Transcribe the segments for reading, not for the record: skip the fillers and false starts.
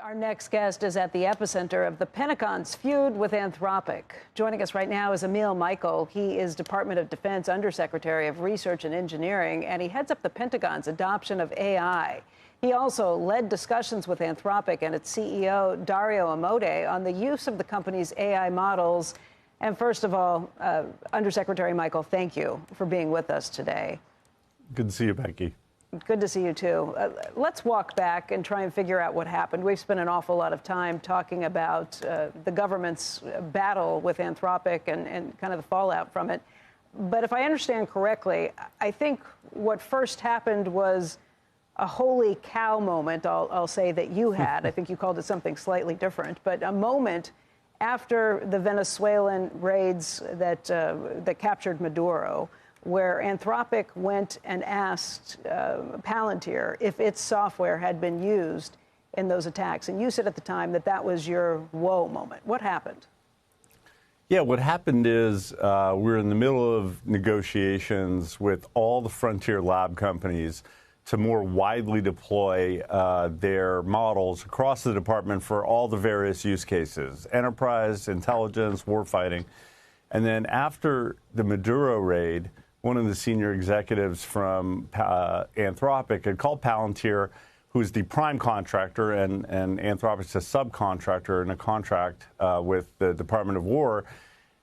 Our next guest is at the epicenter of the Pentagon's feud with Anthropic. Joining us right now is Emil Michael. He is Department of Defense Undersecretary of Research and Engineering, and he heads up the Pentagon's adoption of AI. He also led discussions with Anthropic and its CEO, Dario Amodei, on the use of the company's AI models. And first of all, Undersecretary Michael, thank you for being with us today. Good to see you, Becky. Good to see you, too. Let's walk back and try and figure out what happened. We've spent an awful lot of time talking about the government's battle with Anthropic and kind of the fallout from it. But if I understand correctly, I think what first happened was a holy cow moment, I'll say, that you had. I think you called it something slightly different. But a moment after the Venezuelan raids that captured Maduro, where Anthropic went and asked Palantir if its software had been used in those attacks. And you said at the time that that was your whoa moment. What happened? Yeah, what happened is we're in the middle of negotiations with all the frontier lab companies to more widely deploy their models across the department for all the various use cases: enterprise, intelligence, warfighting. And then after the Maduro raid, one of the senior executives from Anthropic had called Palantir, who's the prime contractor, and Anthropic's a subcontractor in a contract with the Department of War,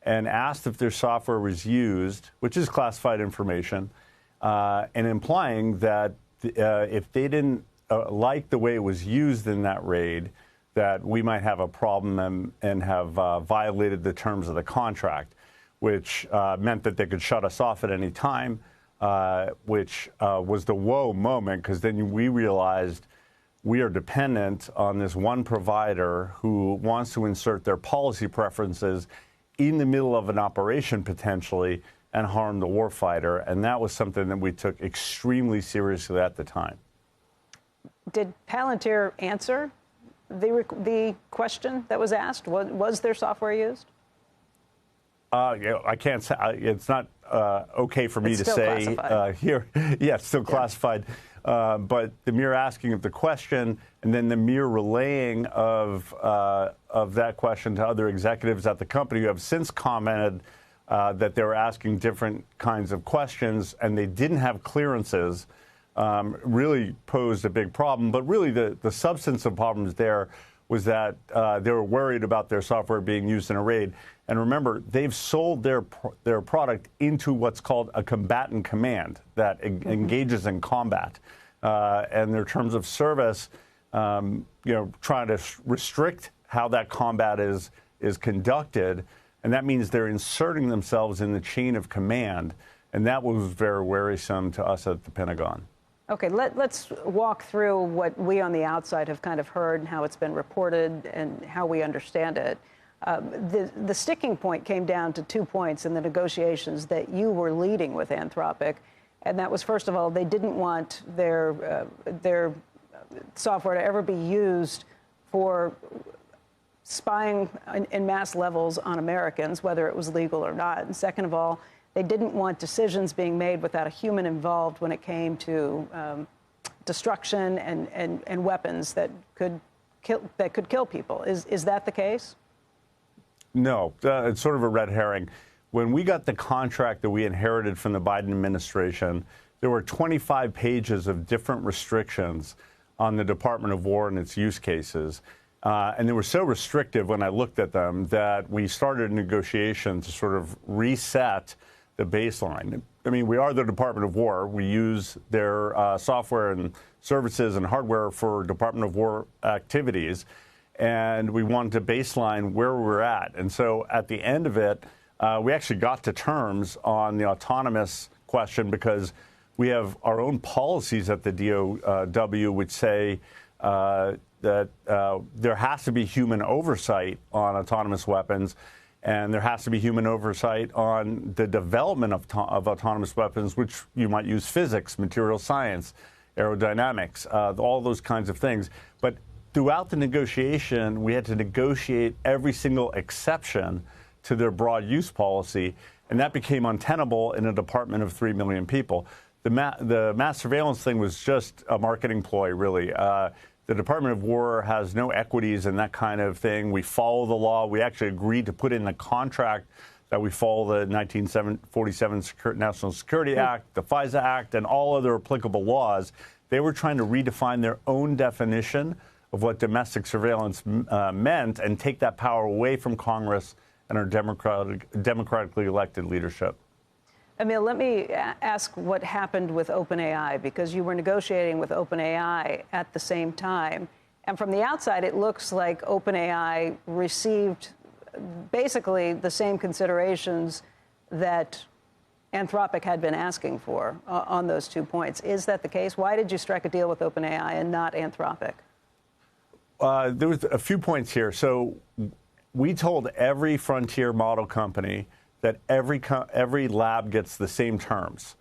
and asked if their software was used, which is classified information, and implying that if they didn't like the way it was used in that raid, that we might have a problem and have violated the terms of the contract, which meant that they could shut us off at any time, which was the whoa moment, because then we realized we are dependent on this one provider who wants to insert their policy preferences in the middle of an operation potentially and harm the warfighter. And that was something that we took extremely seriously at the time. Did Palantir answer the question that was asked? Was their software used? Yeah, I can't say. It's not okay for me to say here. Yeah, it's still classified. But the mere asking of the question and then the mere relaying of that question to other executives at the company who have since commented that they were asking different kinds of questions and they didn't have clearances really posed a big problem. But really the substance of problems there was that they were worried about their software being used in a raid. And remember, they've sold their product into what's called a combatant command that engages in combat. And their terms of service, trying to restrict how that combat is conducted. And that means they're inserting themselves in the chain of command. And that was very worrisome to us at the Pentagon. Okay, let's walk through what we on the outside have kind of heard and how it's been reported and how we understand it. The sticking point came down to 2 points in the negotiations that you were leading with Anthropic. And that was, first of all, they didn't want their software to ever be used for spying in mass levels on Americans, whether it was legal or not. And second of all, they didn't want decisions being made without a human involved when it came to destruction and weapons that could kill people. Is that the case? No, it's sort of a red herring. When we got the contract that we inherited from the Biden administration, there were 25 pages of different restrictions on the Department of War and its use cases. And they were so restrictive when I looked at them that we started a negotiation to sort of reset the baseline. I mean, we are the Department of War. We use their software and services and hardware for Department of War activities. And we wanted to baseline where we're at. And so at the end of it, we actually got to terms on the autonomous question because we have our own policies at the DOW which say that there has to be human oversight on autonomous weapons, and there has to be human oversight on the development of autonomous weapons, which you might use physics, material science, aerodynamics, all those kinds of things. But throughout the negotiation, we had to negotiate every single exception to their broad use policy, and that became untenable in a department of 3 million people. The mass surveillance thing was just a marketing ploy, really. The Department of War has no equities in that kind of thing. We follow the law. We actually agreed to put in the contract that we follow the 1947 National Security Act, the FISA Act, and all other applicable laws. They were trying to redefine their own definition of what domestic surveillance meant and take that power away from Congress and our democratically elected leadership. Emil, let me ask what happened with OpenAI, because you were negotiating with OpenAI at the same time. And from the outside, it looks like OpenAI received basically the same considerations that Anthropic had been asking for on those 2 points. Is that the case? Why did you strike a deal with OpenAI and not Anthropic? There was a few points here. So we told every frontier model company that every lab gets the same terms.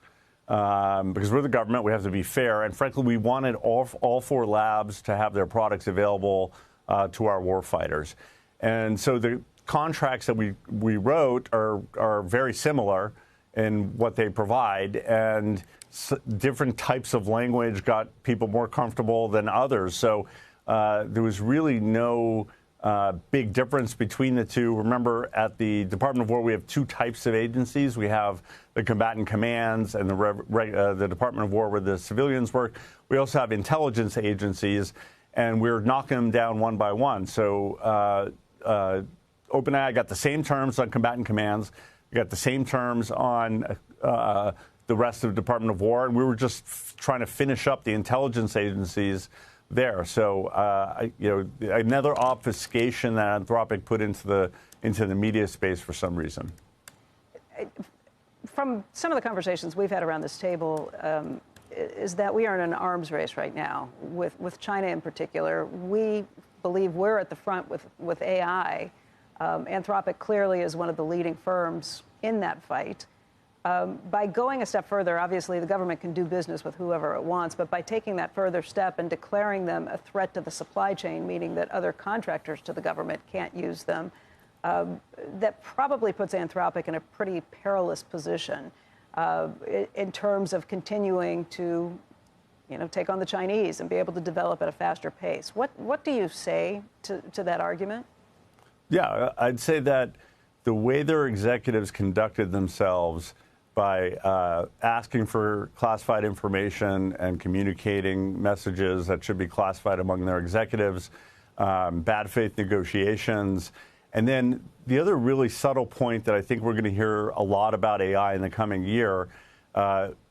Because we're the government, we have to be fair. And frankly, we wanted all 4 labs to have their products available to our warfighters. And so the contracts that we wrote are very similar in what they provide. And different types of language got people more comfortable than others. So there was really no big difference between the two. Remember, at the Department of War, we have 2 types of agencies. We have the combatant commands and the Department of War where the civilians work. We also have intelligence agencies, and we're knocking them down one by one. So OpenAI got the same terms on combatant commands. We got the same terms on the rest of the Department of War, and we were just trying to finish up the intelligence agencies there. So, another obfuscation that Anthropic put into the media space for some reason. From some of the conversations we've had around this table, is that we are in an arms race right now with China in particular. We believe we're at the front with AI. Anthropic clearly is one of the leading firms in that fight. By going a step further, obviously the government can do business with whoever it wants, but by taking that further step and declaring them a threat to the supply chain, meaning that other contractors to the government can't use them, that probably puts Anthropic in a pretty perilous position in terms of continuing to, take on the Chinese and be able to develop at a faster pace. What do you say to that argument? Yeah, I'd say that the way their executives conducted themselves by asking for classified information and communicating messages that should be classified among their executives, bad faith negotiations. And then the other really subtle point that I think we're going to hear a lot about AI in the coming year,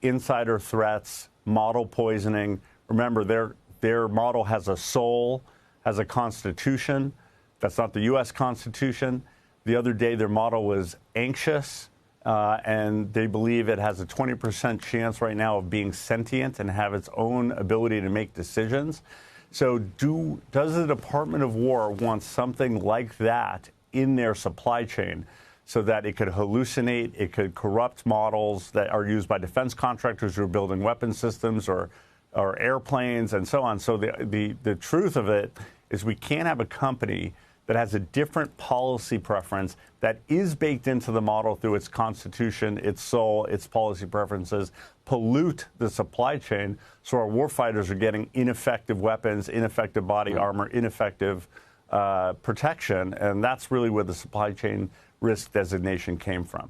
insider threats, model poisoning. Remember, their model has a soul, has a constitution. That's not the U.S. Constitution. The other day, their model was anxious. And they believe it has a 20% chance right now of being sentient and have its own ability to make decisions. So does the Department of War want something like that in their supply chain so that it could hallucinate, it could corrupt models that are used by defense contractors who are building weapon systems or airplanes and so on? So the truth of it is we can't have a company that has a different policy preference that is baked into the model through its constitution, its soul, its policy preferences, pollute the supply chain so our warfighters are getting ineffective weapons, ineffective body armor, ineffective protection. And that's really where the supply chain risk designation came from.